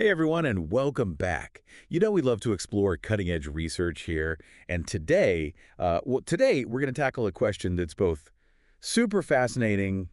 Hey everyone, and welcome back. You know we love to explore cutting-edge research here, and today we're going to tackle a question that's both super fascinating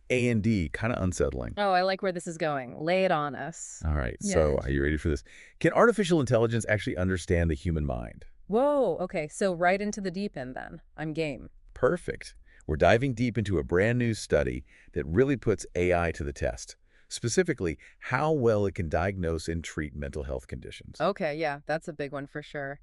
and kind of unsettling. Oh, I like where this is going. Lay it on us. All right, so Yes. are you ready for this? Can artificial intelligence actually understand the human mind? Whoa, okay, so right into the deep end then. I'm game. Perfect. We're diving deep into a brand new study that really puts AI to the test. Specifically, how well it can diagnose and treat mental health conditions. Okay, yeah, that's a big one for sure.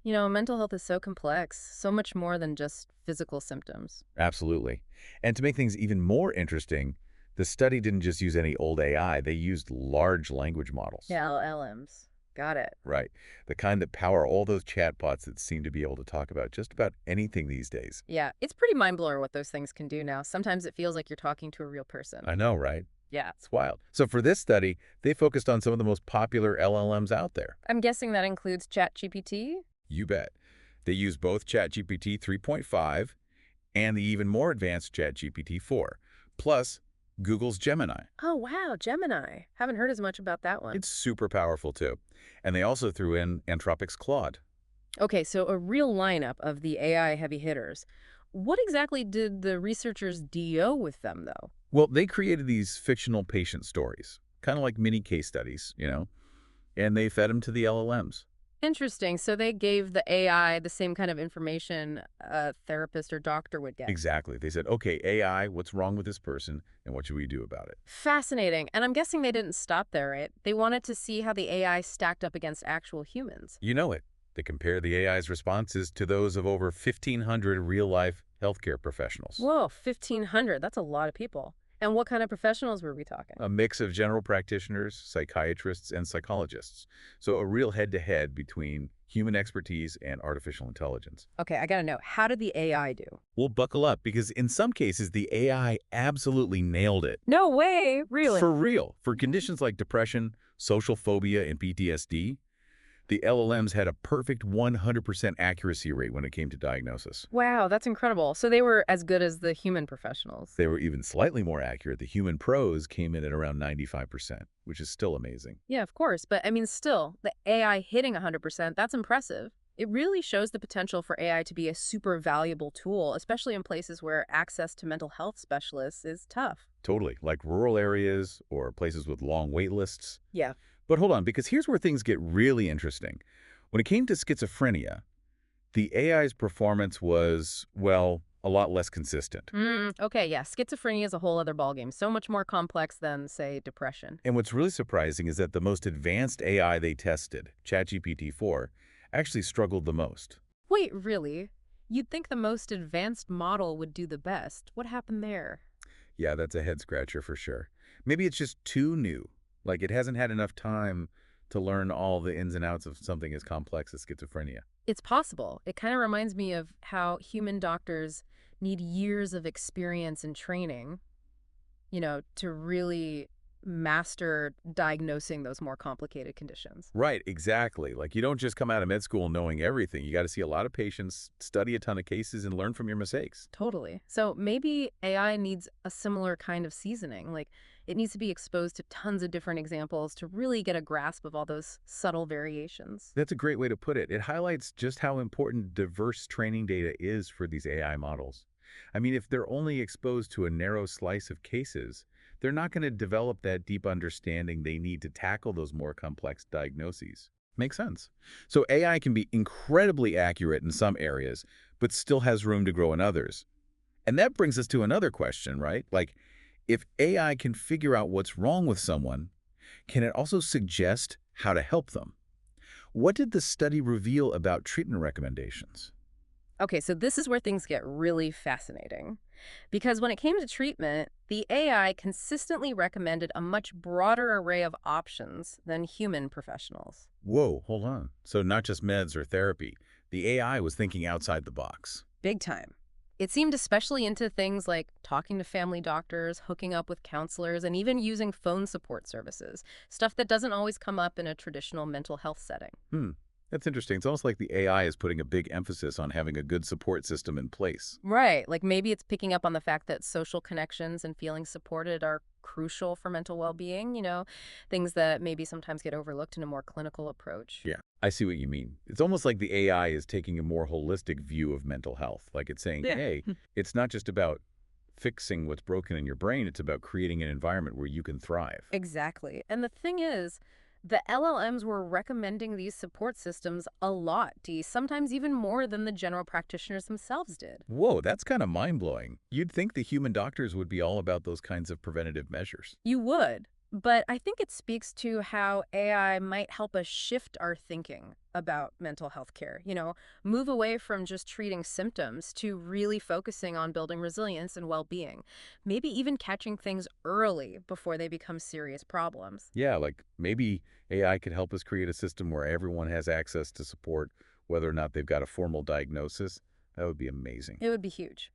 Mental health is so complex, so much more than just physical symptoms. Absolutely. And to make things even more interesting, the study didn't just use any old AI, they used large language models. Yeah, LLMs. Got it. Right. The kind that power all those chatbots that seem to be able to talk about just about anything these days. Yeah, it's pretty mind-blowing what those things can do now. Sometimes it feels like you're talking to a real person. I know, right? Yeah. It's wild. So for this study, they focused on some of the most popular LLMs out there. I'm guessing that includes ChatGPT? You bet. They use both ChatGPT 3.5 and the even more advanced ChatGPT 4, plus Google's Gemini. Oh, wow, Gemini. Haven't heard as much about that one. It's super powerful too. And they also threw in Anthropic's Claude. Okay, so a real lineup of the AI heavy hitters. What exactly did the researchers do with them, though? Well, they created these fictional patient stories, kind of like mini case studies, and they fed them to the LLMs. Interesting. So they gave the AI the same kind of information a therapist or doctor would get. Exactly. They said, okay, AI, what's wrong with this person, and what should we do about it? Fascinating. And I'm guessing they didn't stop there, right? They wanted to see how the AI stacked up against actual humans. You know it. They compare the AI's responses to those of over 1,500 real-life healthcare professionals. Whoa, 1,500. That's a lot of people. And what kind of professionals were we talking? A mix of general practitioners, psychiatrists, and psychologists. So a real head-to-head between human expertise and artificial intelligence. Okay, I gotta know. How did the AI do? We'll buckle up because in some cases, the AI absolutely nailed it. No way. Really? For real. For conditions like depression, social phobia, and PTSD, the LLMs had a perfect 100% accuracy rate when it came to diagnosis. Wow, that's incredible. So they were as good as the human professionals. They were even slightly more accurate. The human pros came in at around 95%, which is still amazing. Yeah, of course. But I mean, still, the AI hitting 100%, that's impressive. It really shows the potential for AI to be a super valuable tool, especially in places where access to mental health specialists is tough. Totally, like rural areas or places with long wait lists. Yeah. But hold on, because here's where things get really interesting. When it came to schizophrenia, the AI's performance was, well, a lot less consistent. Okay, yeah. Schizophrenia is a whole other ballgame. So much more complex than, say, depression. And what's really surprising is that the most advanced AI they tested, ChatGPT-4, actually struggled the most. Wait, really? You'd think the most advanced model would do the best. What happened there? Yeah, that's a head-scratcher for sure. Maybe it's just too new. Like it hasn't had enough time to learn all the ins and outs of something as complex as schizophrenia. It's possible. It kind of reminds me of how human doctors need years of experience and training, to really master diagnosing those more complicated conditions. Right, exactly. Like you don't just come out of med school knowing everything. You got to see a lot of patients, study a ton of cases, and learn from your mistakes. Totally. So maybe AI needs a similar kind of seasoning. Like it needs to be exposed to tons of different examples to really get a grasp of all those subtle variations. That's a great way to put it. It highlights just how important diverse training data is for these AI models. I mean, if they're only exposed to a narrow slice of cases, they're not going to develop that deep understanding they need to tackle those more complex diagnoses. Makes sense. So AI can be incredibly accurate in some areas, but still has room to grow in others. And that brings us to another question, right? Like, if AI can figure out what's wrong with someone, can it also suggest how to help them? What did the study reveal about treatment recommendations? Okay, so this is where things get really fascinating. Because when it came to treatment, the AI consistently recommended a much broader array of options than human professionals. Whoa, hold on. So not just meds or therapy. The AI was thinking outside the box. Big time. It seemed especially into things like talking to family doctors, hooking up with counselors, and even using phone support services, stuff that doesn't always come up in a traditional mental health setting. Hmm. That's interesting. It's almost like the AI is putting a big emphasis on having a good support system in place. Right. Like maybe it's picking up on the fact that social connections and feeling supported are crucial for mental well-being, things that maybe sometimes get overlooked in a more clinical approach. Yeah, I see what you mean. It's almost like the AI is taking a more holistic view of mental health. Like it's saying, Yeah. hey, it's not just about fixing what's broken in your brain, it's about creating an environment where you can thrive. Exactly. And the thing is, the LLMs were recommending these support systems a lot, Dee, sometimes even more than the general practitioners themselves did. Whoa, that's kind of mind-blowing. You'd think the human doctors would be all about those kinds of preventative measures. You would, but I think it speaks to how AI might help us shift our thinking about mental health care. Move away from just treating symptoms to really focusing on building resilience and well-being. Maybe even catching things early before they become serious problems. Yeah, like maybe AI could help us create a system where everyone has access to support, whether or not they've got a formal diagnosis. That would be amazing. It would be huge.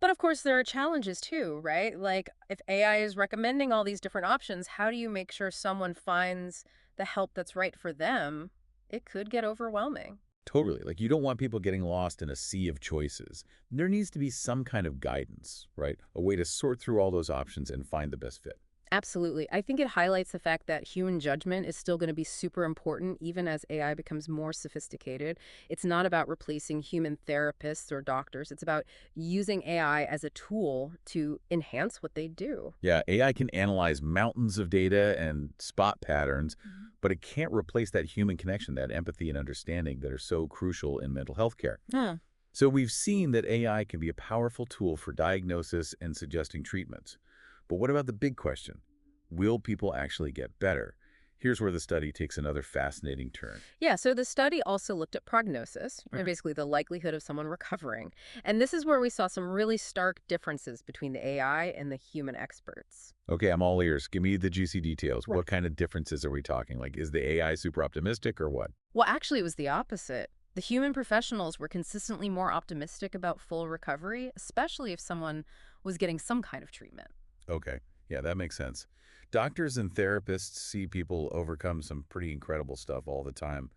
But of course, there are challenges too, right? Like, if AI is recommending all these different options, how do you make sure someone finds the help that's right for them? It could get overwhelming. Totally. Like, you don't want people getting lost in a sea of choices. There needs to be some kind of guidance, right? A way to sort through all those options and find the best fit. Absolutely. I think it highlights the fact that human judgment is still going to be super important even as AI becomes more sophisticated. It's not about replacing human therapists or doctors. It's about using AI as a tool to enhance what they do. Yeah, AI can analyze mountains of data and spot patterns, but it can't replace that human connection, that empathy and understanding that are so crucial in mental health care. Huh. So we've seen that AI can be a powerful tool for diagnosis and suggesting treatments. But what about the big question? Will people actually get better? Here's where the study takes another fascinating turn. Yeah, so the study also looked at prognosis, and Okay. basically the likelihood of someone recovering. And this is where we saw some really stark differences between the AI and the human experts. Okay, I'm all ears. Give me the juicy details. Right. What kind of differences are we talking? Like, is the AI super optimistic or what? Well, actually, it was the opposite. The human professionals were consistently more optimistic about full recovery, especially if someone was getting some kind of treatment. Okay, yeah, that makes sense. Doctors and therapists see people overcome some pretty incredible stuff all the time.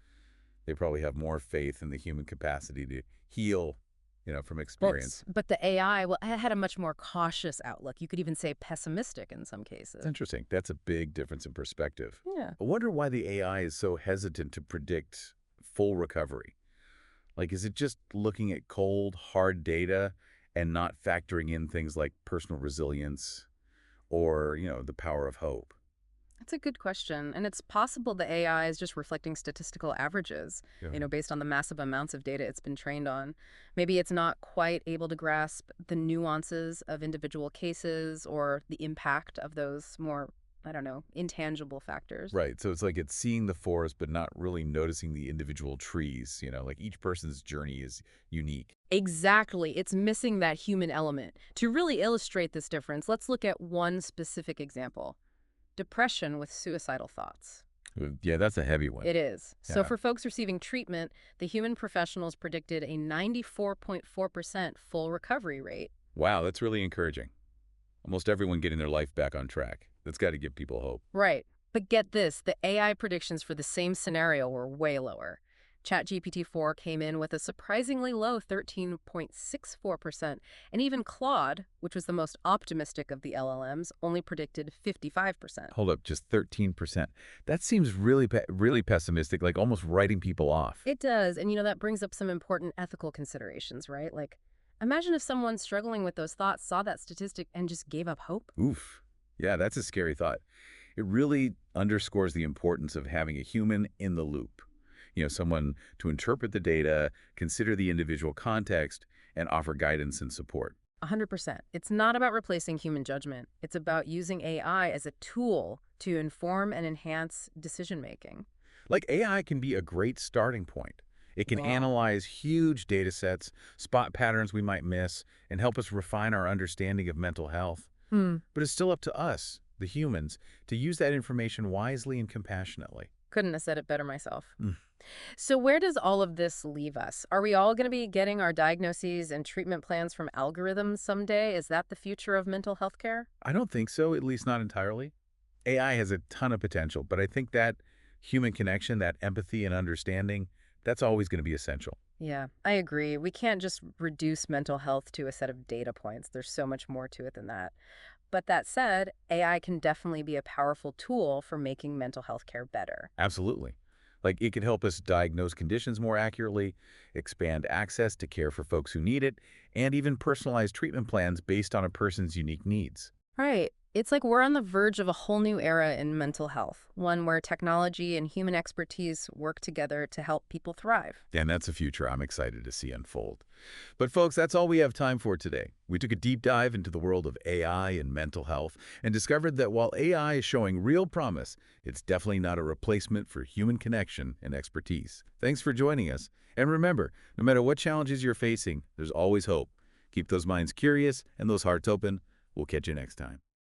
They probably have more faith in the human capacity to heal, from Well, experience. but the AI had a much more cautious outlook. You could even say pessimistic in some It's cases. interesting. That's a big difference in perspective. Yeah. I wonder why the AI is so hesitant to predict full recovery. Like, is it just looking at cold, hard data and not factoring in things like personal resilience or, the power of hope? That's a good question. And it's possible the AI is just reflecting statistical averages, Yeah. based on the massive amounts of data it's been trained on. Maybe it's not quite able to grasp the nuances of individual cases or the impact of those more, I don't know, intangible factors. Right. So it's like it's seeing the forest, but not really noticing the individual trees. Like each person's journey is unique. Exactly. It's missing that human element. To really illustrate this difference, let's look at one specific example: depression with suicidal thoughts. Yeah, that's a heavy one. It is. So Yeah. for folks receiving treatment, the human professionals predicted a 94.4% full recovery rate. Wow, that's really encouraging. Almost everyone getting their life back on track. That's got to give people hope. Right. But get this, the AI predictions for the same scenario were way lower. ChatGPT-4 came in with a surprisingly low 13.64%, and even Claude, which was the most optimistic of the LLMs, only predicted 55%. Hold up, just 13%. That seems really, really pessimistic, like almost writing people off. It does, and that brings up some important ethical considerations, right? Like, imagine if someone struggling with those thoughts saw that statistic and just gave up hope. Oof. Yeah, that's a scary thought. It really underscores the importance of having a human in the loop. Someone to interpret the data, consider the individual context, and offer guidance and support. 100%. It's not about replacing human judgment. It's about using AI as a tool to inform and enhance decision-making. Like AI can be a great starting point. It can Wow. analyze huge data sets, spot patterns we might miss, and help us refine our understanding of mental health. Hmm. But it's still up to us, the humans, to use that information wisely and compassionately. Couldn't have said it better myself. Mm. So where does all of this leave us? Are we all going to be getting our diagnoses and treatment plans from algorithms someday? Is that the future of mental health care? I don't think so, at least not entirely. AI has a ton of potential, but I think that human connection, that empathy and understanding, That's always going to be essential. Yeah, I agree. We can't just reduce mental health to a set of data points. There's so much more to it than that. But that said, AI can definitely be a powerful tool for making mental health care better. Absolutely. Like it could help us diagnose conditions more accurately, expand access to care for folks who need it, and even personalize treatment plans based on a person's unique needs. Right. It's like we're on the verge of a whole new era in mental health, one where technology and human expertise work together to help people thrive. And that's a future I'm excited to see unfold. But folks, that's all we have time for today. We took a deep dive into the world of AI and mental health and discovered that while AI is showing real promise, it's definitely not a replacement for human connection and expertise. Thanks for joining us. And remember, no matter what challenges you're facing, there's always hope. Keep those minds curious and those hearts open. We'll catch you next time.